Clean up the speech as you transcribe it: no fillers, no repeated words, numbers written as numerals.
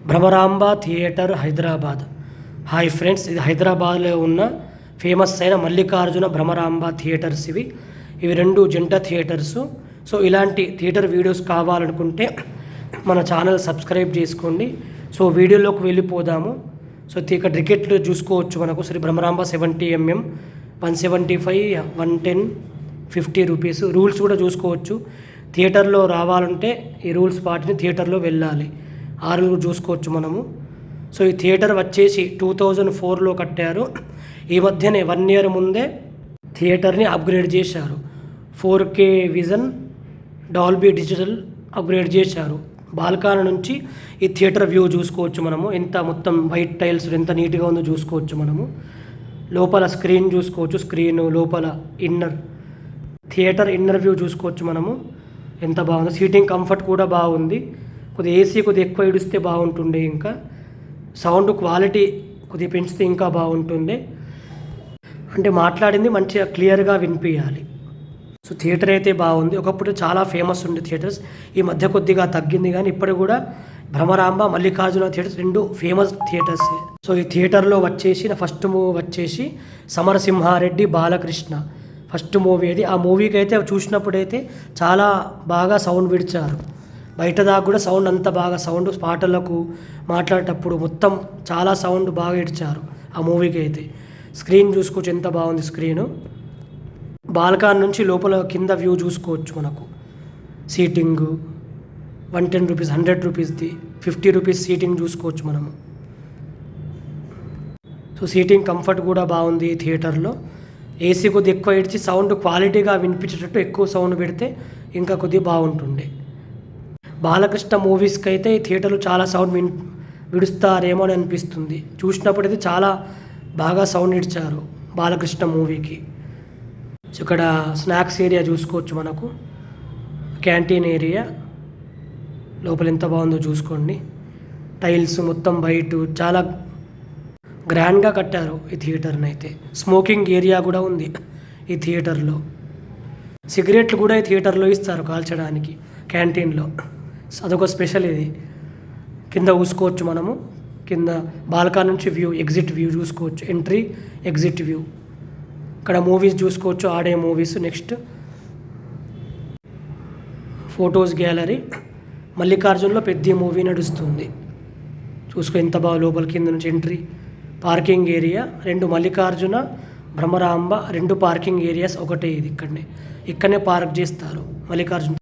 Bhramaramba theatre Hyderabad. Hi friends, ఇది హైదరాబాద్లో ఉన్న ఫేమస్ అయిన మల్లికార్జున భ్రమరాంబ థియేటర్స్. ఇవి రెండు జంట థియేటర్స్. సో ఇలాంటి థియేటర్ వీడియోస్ కావాలనుకుంటే మన ఛానల్ సబ్స్క్రైబ్ చేసుకోండి. సో వీడియోలోకి వెళ్ళిపోదాము. సో ఇక్కడ టికెట్లు చూసుకోవచ్చు. మనకు Shri Bhramaramba 70mm 175, 110, 50 rupees. Rules కూడా చూసుకోవచ్చు. థియేటర్లో రావాలంటే ఈ రూల్స్ పాటిని థియేటర్లో వెళ్ళాలి. ఆ రూల్ చూసుకోవచ్చు మనము. సో ఈ థియేటర్ వచ్చేసి 2004లో కట్టారు. ఈ మధ్యనే 1 ఇయర్ ముందే థియేటర్ని అప్గ్రేడ్ చేశారు. 4K vision, Dolby digital upgrade చేశారు. బాల్కనీ నుంచి ఈ థియేటర్ వ్యూ చూసుకోవచ్చు మనము. ఎంత మొత్తం వైట్ టైల్స్ ఎంత నీట్గా ఉందో చూసుకోవచ్చు మనము. లోపల స్క్రీన్ చూసుకోవచ్చు. స్క్రీన్ లోపల థియేటర్ ఇన్నర్ వ్యూ చూసుకోవచ్చు మనము. ఎంత బాగుందో. సీటింగ్ కంఫర్ట్ కూడా బాగుంది. కొద్దిగా ఏసీ కొద్దిగా ఎక్కువ ఇడిస్తే బాగుంటుండే. ఇంకా సౌండ్ క్వాలిటీ కొద్దిగా పెంచితే ఇంకా బాగుంటుండే. అంటే మాట్లాడింది మంచిగా క్లియర్గా వినిపించాలి. సో థియేటర్ అయితే బాగుంది. ఒకప్పుడు చాలా ఫేమస్ ఉండే థియేటర్స్. ఈ మధ్య కొద్దిగా తగ్గింది, కానీ ఇప్పుడు కూడా భ్రమరాంబ, మల్లికార్జున థియేటర్స్ రెండు ఫేమస్ థియేటర్స్. సో ఈ థియేటర్లో వచ్చేసి నా ఫస్ట్ మూవీ వచ్చేసి సమరసింహారెడ్డి బాలకృష్ణ ఫస్ట్ మూవీ అది. ఆ మూవీకి అయితే చూసినప్పుడైతే చాలా బాగా సౌండ్ విడిచారు. బయట దాకా కూడా సౌండ్ అంత బాగా సౌండ్ పాటలకు మాట్లాడేటప్పుడు మొత్తం చాలా సౌండ్ బాగా ఇడిచారు ఆ మూవీకి అయితే. స్క్రీన్ చూసుకోవచ్చు ఎంత బాగుంది స్క్రీను. బాల్కనీ నుంచి లోపల కింద వ్యూ చూసుకోవచ్చు మనకు. సీటింగ్ 110 రూపీస్, 100 రూపీస్ది, 50 రూపీస్ సీటింగ్ చూసుకోవచ్చు మనము. సో సీటింగ్ కంఫర్ట్ కూడా బాగుంది థియేటర్లో. ఏసీ కొద్దిగా ఎక్కువ ఇడిచి సౌండ్ క్వాలిటీగా వినిపించేటట్టు ఎక్కువ సౌండ్ పెడితే ఇంకా కొద్దిగా బాగుంటుండే. బాలకృష్ణ మూవీస్కి అయితే ఈ థియేటర్లో చాలా సౌండ్ విడుస్తారేమో అని అనిపిస్తుంది. చూసినప్పుడైతే చాలా బాగా సౌండ్ ఇచ్చారు బాలకృష్ణ మూవీకి. సో ఇక్కడ స్నాక్స్ ఏరియా చూసుకోవచ్చు మనకు. క్యాంటీన్ ఏరియా లోపల ఎంత బాగుందో చూసుకోండి. టైల్స్ మొత్తం బయట చాలా గ్రాండ్గా కట్టారు ఈ థియేటర్ని అయితే. స్మోకింగ్ ఏరియా కూడా ఉంది ఈ థియేటర్లో. సిగరెట్లు కూడా ఈ థియేటర్లో ఇస్తారు కాల్చడానికి క్యాంటీన్లో. అదొక స్పెషల్ ఇది. కింద చూసుకోవచ్చు మనము. కింద బాల్కనీ నుంచి వ్యూ, ఎగ్జిట్ వ్యూ చూసుకోవచ్చు. Entry, exit view. ఇక్కడ మూవీస్ చూసుకోవచ్చు, ఆడే మూవీస్. Next photos gallery. మల్లికార్జునలో పెద్ద మూవీ నడుస్తుంది. చూసుకో ఎంత బాగా లోపల కింద నుంచి entry. Parking area 2 Mallikarjuna, Bhramaramba 2 parking areas ఒకటే. ఇది ఇక్కడనే పార్క్ చేస్తారు మల్లికార్జున.